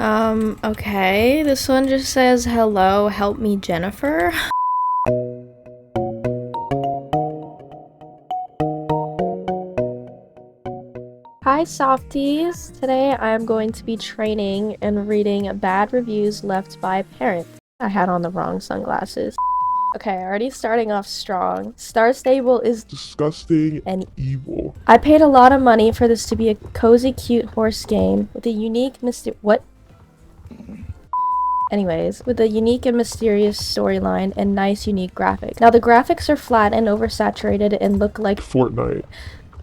Okay. This one just says, hello, help me, Jennifer. Hi, softies. Today I am going to be training and reading bad reviews left by parents. I had on the wrong sunglasses. Okay, already starting off strong. Star Stable is disgusting and evil. I paid a lot of money for this to be a cozy, cute horse game with a unique with a unique and mysterious storyline and nice, unique graphics. Now, the graphics are flat and oversaturated and look like Fortnite.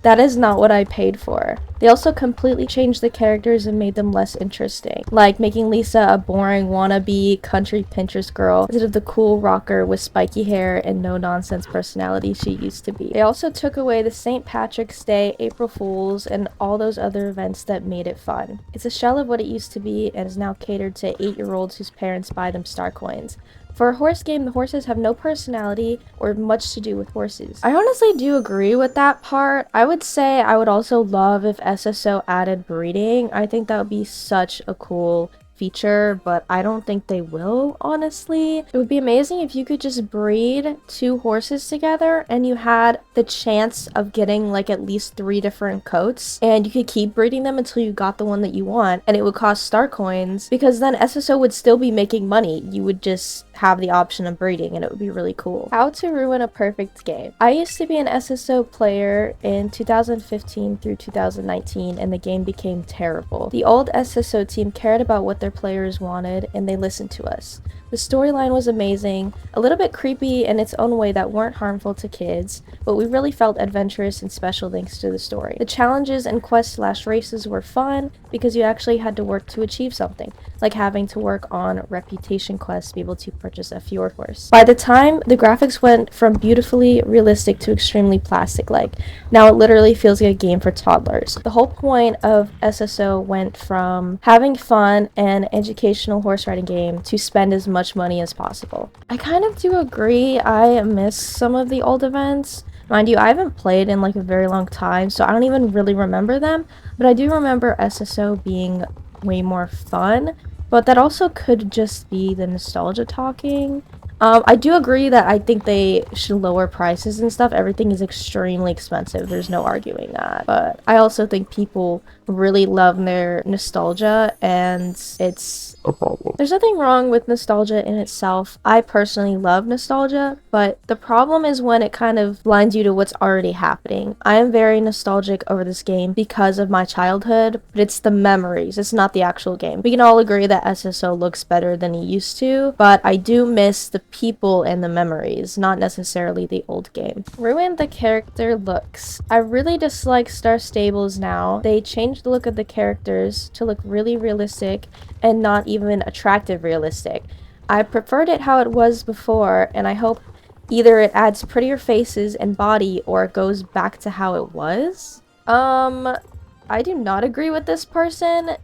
That is not what I paid for. They also completely changed the characters and made them less interesting, like making Lisa a boring wannabe country Pinterest girl instead of the cool rocker with spiky hair and no-nonsense personality she used to be. They also took away the St. Patrick's Day, April Fools, and all those other events that made it fun. It's a shell of what it used to be and is now catered to 8-year-olds whose parents buy them star coins. For a horse game, the horses have no personality or much to do with horses. I honestly do agree with that part. I would say I would also love if SSO added breeding. I think that would be such a cool feature, but I don't think they will, honestly. It would be amazing if you could just breed 2 horses together and you had the chance of getting like at least 3 different coats, and you could keep breeding them until you got the one that you want, and it would cost star coins, because then SSO would still be making money. You would just have the option of breeding and it would be really cool. How to ruin a perfect game. I used to be an SSO player in 2015 through 2019 and the game became terrible. The old SSO team cared about what their players wanted and they listened to us. The storyline was amazing, a little bit creepy in its own way that weren't harmful to kids, but we really felt adventurous and special thanks to the story. The challenges and quests/races were fun because you actually had to work to achieve something, like having to work on reputation quests to be able to purchase a fjord horse. By the time, the graphics went from beautifully realistic to extremely plastic-like. Now it literally feels like a game for toddlers. The whole point of SSO went from having fun and educational horse riding game to spend as much money as possible. I kind of do agree. I miss some of the old events. Mind you, I haven't played in like a very long time, so I don't even really remember them, but I do remember SSO being way more fun, but that also could just be the nostalgia talking. I do agree that I think they should lower prices and stuff. Everything is extremely expensive. There's no arguing that. But I also think people really love their nostalgia, and it's a problem. There's nothing wrong with nostalgia in itself. I personally love nostalgia, but the problem is when it kind of blinds you to what's already happening. I am very nostalgic over this game because of my childhood, but it's the memories. It's not the actual game. We can all agree that SSO looks better than it used to, but I do miss the people and the memories, not necessarily the old game. Ruin the character looks. I really dislike Star Stables now. They changed the look of the characters to look really realistic and not even attractive realistic. I preferred it how it was before, and I hope either it adds prettier faces and body or it goes back to how it was. I do not agree with this person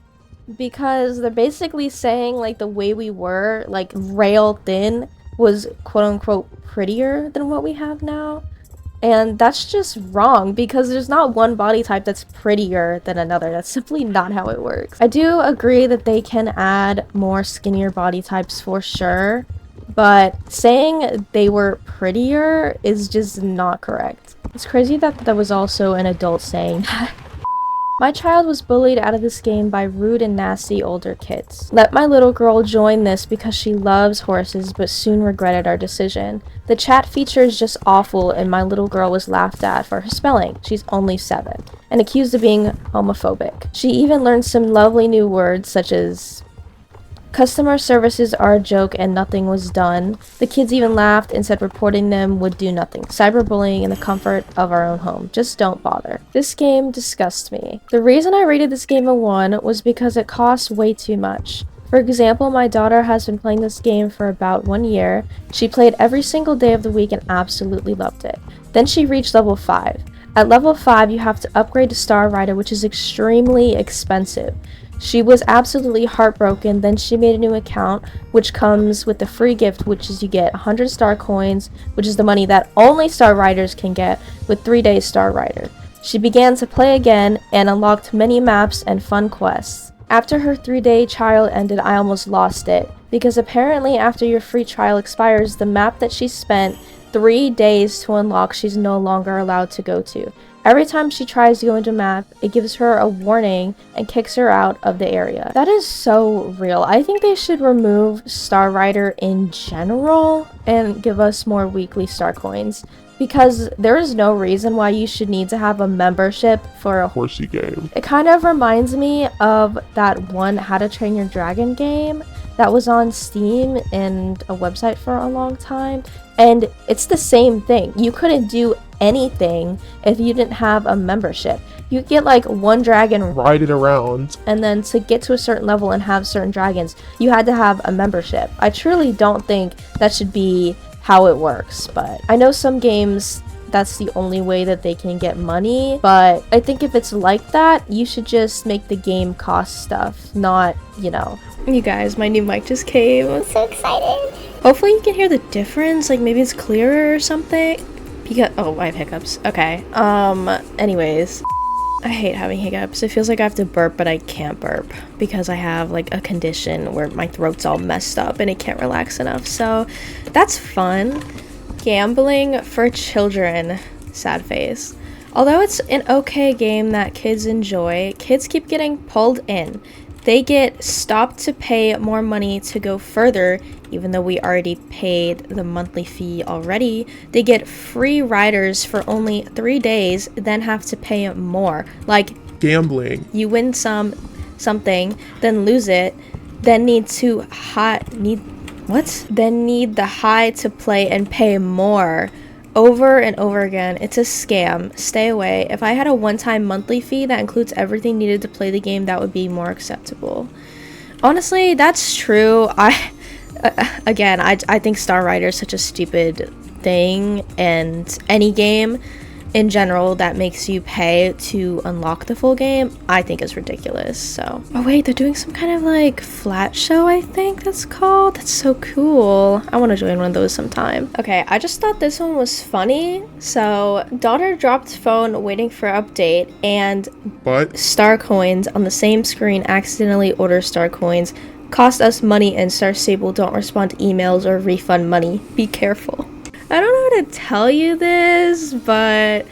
because they're basically saying like the way we were, like rail thin, was quote unquote prettier than what we have now. And that's just wrong because there's not one body type that's prettier than another. That's simply not how it works. I do agree that they can add more skinnier body types for sure, but saying they were prettier is just not correct. It's crazy that that was also an adult saying that. My child was bullied out of this game by rude and nasty older kids. Let my little girl join this because she loves horses but soon regretted our decision. The chat feature is just awful and my little girl was laughed at for her spelling, she's only 7, and accused of being homophobic. She even learned some lovely new words such as customer services are a joke and nothing was done. The kids even laughed and said reporting them would do nothing. Cyberbullying in the comfort of our own home. Just don't bother. This game disgusts me. The reason I rated this game a 1 was because it costs way too much. For example, my daughter has been playing this game for about 1 year. She played every single day of the week and absolutely loved it. Then she reached level 5. At level 5, you have to upgrade to Star Rider, which is extremely expensive. She was absolutely heartbroken. Then she made a new account, which comes with a free gift, which is you get 100 star coins, which is the money that only Star Riders can get with 3 days Star Rider. She began to play again and unlocked many maps and fun quests. After her 3-day trial ended, I almost lost it, because apparently after your free trial expires, the map that she spent 3 days to unlock, she's no longer allowed to go to. Every time she tries to go into a map, it gives her a warning and kicks her out of the area. That is so real. I think they should remove Star Rider in general and give us more weekly star coins, because there is no reason why you should need to have a membership for a Horsey game. It kind of reminds me of that one How to Train Your Dragon game that was on Steam and a website for a long time. And it's the same thing. You couldn't do anything if you didn't have a membership. You get like one dragon, Ride it around. and then to get to a certain level and have certain dragons, you had to have a membership. I truly don't think that should be how it works, but I know some games that's the only way that they can get money, but I think if it's like that, you should just make the game cost stuff, not, you know. You guys, my new mic just came. I'm so excited. Hopefully you can hear the difference, like maybe it's clearer or something. Because oh, I have hiccups. Okay. Anyways, I hate having hiccups. It feels like I have to burp, but I can't burp because I have like a condition where my throat's all messed up and it can't relax enough. So that's fun. Gambling for children. Sad face. Although it's an okay game that kids enjoy, kids keep getting pulled in. They get stopped to pay more money to go further, even though we already paid the monthly fee already. They get free riders for only 3 days, then have to pay more. Like Gambling. you win something, then lose it, then need the high to play and pay more. Over and over again. It's a scam. Stay away. If I had a one-time monthly fee that includes everything needed to play the game, that would be more acceptable. Honestly, that's true. I think Star Rider is such a stupid thing, and any game in general that makes you pay to unlock the full game, I think is ridiculous. So, oh wait, they're doing some kind of like flat show, I think that's called. That's so cool. I want to join one of those sometime. Okay, I just thought this one was funny. So, daughter dropped phone waiting for update, and But star coins on the same screen accidentally order star coins. Cost us money, and Star Stable don't respond to emails or refund money. Be careful. I don't know how to tell you this, but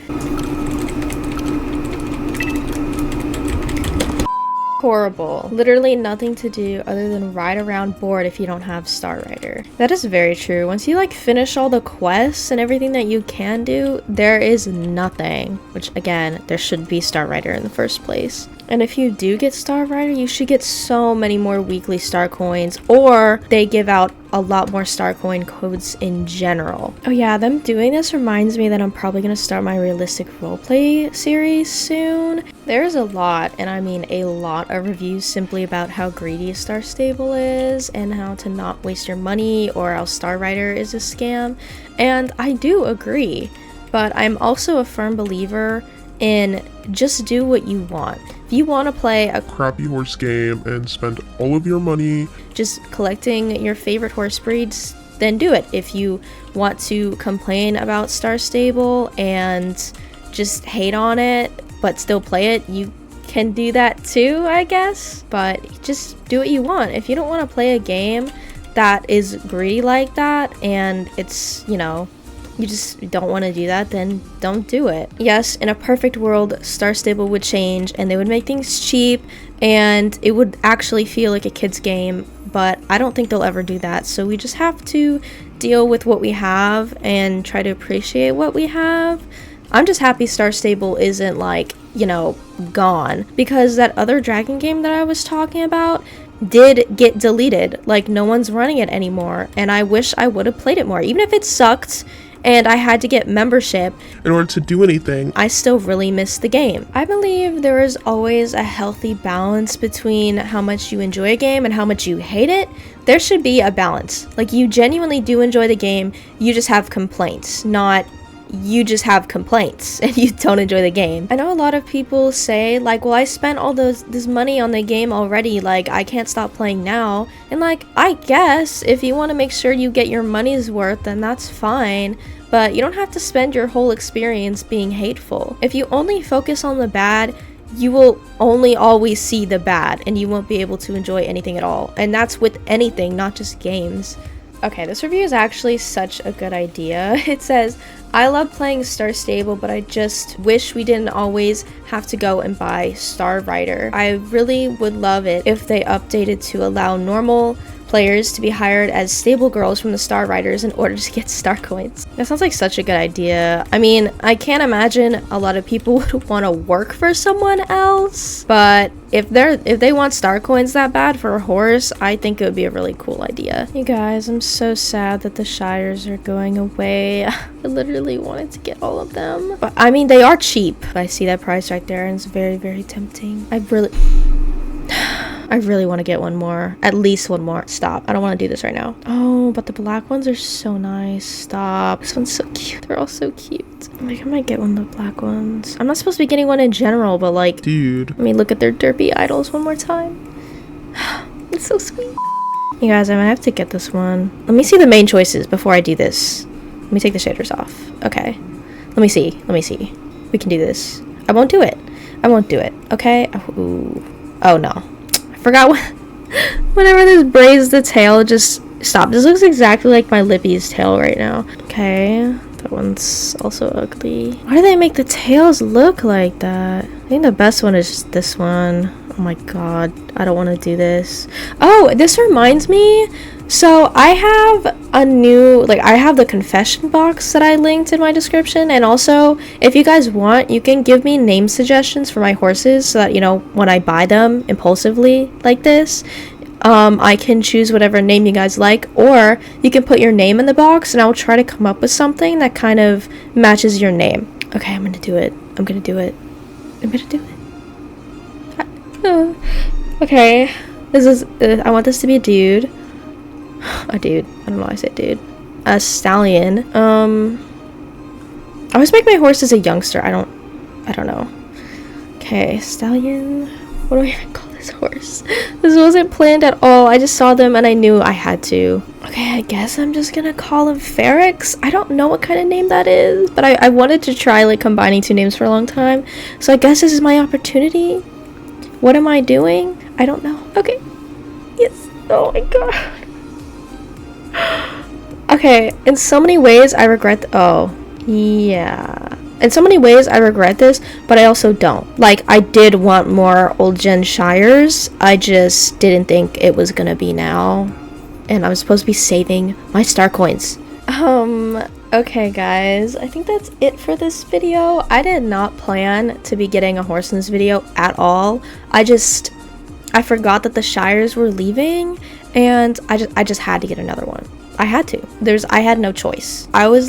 horrible. Literally nothing to do other than ride around bored if you don't have Star Rider. That is very true. Once you like finish all the quests and everything that you can do, there is nothing. Which again, there should be Star Rider in the first place. And if you do get Star Rider, you should get so many more weekly star coins, or they give out a lot more star coin codes in general. Oh yeah, them doing this reminds me that I'm probably gonna start my realistic roleplay series soon. There's a lot, and I mean a lot of reviews simply about how greedy Star Stable is and how to not waste your money, or how Star Rider is a scam. And I do agree, but I'm also a firm believer in just do what you want. If you want to play a crappy horse game and spend all of your money just collecting your favorite horse breeds, then do it. If you want to complain about Star Stable and just hate on it but still play it, you can do that too, I guess. But just do what you want. If you don't want to play a game that is greedy like that, and it's, you know, you just don't want to do that, then don't do it. Yes, in a perfect world, Star Stable would change and they would make things cheap and it would actually feel like a kid's game, but I don't think they'll ever do that. So we just have to deal with what we have and try to appreciate what we have. I'm just happy Star Stable isn't like, you know, gone, because that other dragon game that I was talking about did get deleted. Like, no one's running it anymore, and I wish I would have played it more. Even if it sucked and I had to get membership in order to do anything, I still really miss the game. I believe there is always a healthy balance between how much you enjoy a game and how much you hate it. There should be a balance. Like, you genuinely do enjoy the game, you just have complaints, not you just have complaints and you don't enjoy the game. I know a lot of people say like, well, I spent all this money on the game already, like I can't stop playing now. And like, I guess if you want to make sure you get your money's worth, then that's fine, but you don't have to spend your whole experience being hateful. If you only focus on the bad, you will only always see the bad and you won't be able to enjoy anything at all. And that's with anything, not just games. Okay, this review is actually such a good idea. It says, I love playing Star Stable, but I just wish we didn't always have to go and buy Star Rider. I really would love it if they updated to allow normal players to be hired as stable girls from the Star Riders in order to get star coins. That sounds like such a good idea. I mean, I can't imagine a lot of people would want to work for someone else, but if they want star coins that bad for a horse, I think it would be a really cool idea. You guys, I'm so sad that the Shires are going away. I literally wanted to get all of them, but I mean, they are cheap. I see that price right there and it's very, very tempting. I really want to get one more. At least one more. Stop. I don't want to do this right now. Oh, but the black ones are so nice. Stop. This one's so cute. They're all so cute. Like, I might get one of the black ones. I'm not supposed to be getting one in general, but like... Dude. Let me look at their derpy idols one more time. It's so sweet. You guys, I might have to get this one. Let me see the main choices before I do this. Let me take the shaders off. Okay. Let me see. We can do this. I won't do it. Okay? Ooh. Oh, no. Forgot what whenever this braids the tail, just stop. This looks exactly like my Lippy's tail right now. Okay, that one's also ugly. Why do they make the tails look like that? I think the best one is just this one. Oh my god, I don't want to do this. Oh, this reminds me. So I have I have the confession box that I linked in my description, and also if you guys want, you can give me name suggestions for my horses so that, you know, when I buy them impulsively like this, I can choose whatever name you guys like, or you can put your name in the box and I'll try to come up with something that kind of matches your name. Okay, I'm gonna do it. Okay, this is I want this to be a dude. A dude. I don't know why I said dude. A stallion. I always make my horses a youngster. I don't know. Okay, stallion. What do I even call this horse? This wasn't planned at all. I just saw them and I knew I had to. Okay, I guess I'm just gonna call him Ferrex. I don't know what kind of name that is, but I wanted to try like combining two names for a long time. So I guess this is my opportunity. What am I doing? I don't know. Okay. Yes. Oh my god. Okay, in so many ways I regret in so many ways I regret this, but I also don't. Like, I did want more old gen Shires. I just didn't think it was gonna be now, and I was supposed to be saving my star coins. Okay guys, I think that's it for this video. I did not plan to be getting a horse in this video at all. I forgot that the Shires were leaving, and I just had to get another one. I had to. I had no choice. I was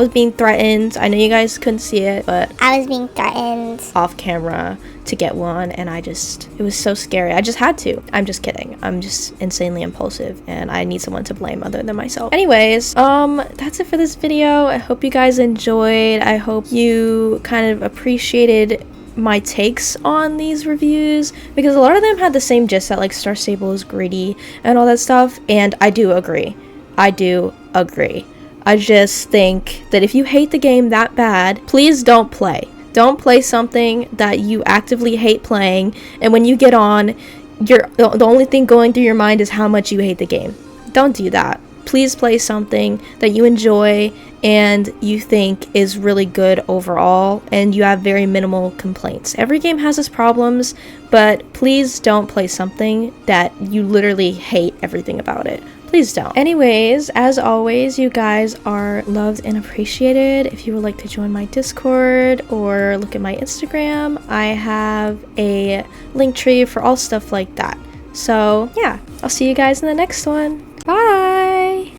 being threatened. I know you guys couldn't see it, but I was being threatened off camera to get one, and it was so scary. I just had to. I'm just kidding. I'm just insanely impulsive, and I need someone to blame other than myself. Anyways, that's it for this video. I hope you guys enjoyed. I hope you kind of appreciated my takes on these reviews, because a lot of them had the same gist that like Star Stable is greedy and all that stuff, and I do agree. I just think that if you hate the game that bad, please don't play. Don't play something that you actively hate playing, and when you get on, the only thing going through your mind is how much you hate the game. Don't do that. Please play something that you enjoy and you think is really good overall, and you have very minimal complaints. Every game has its problems, but please don't play something that you literally hate everything about it. Please don't. Anyways, as always, you guys are loved and appreciated. If you would like to join my Discord or look at my Instagram, I have a link tree for all stuff like that. So yeah, I'll see you guys in the next one.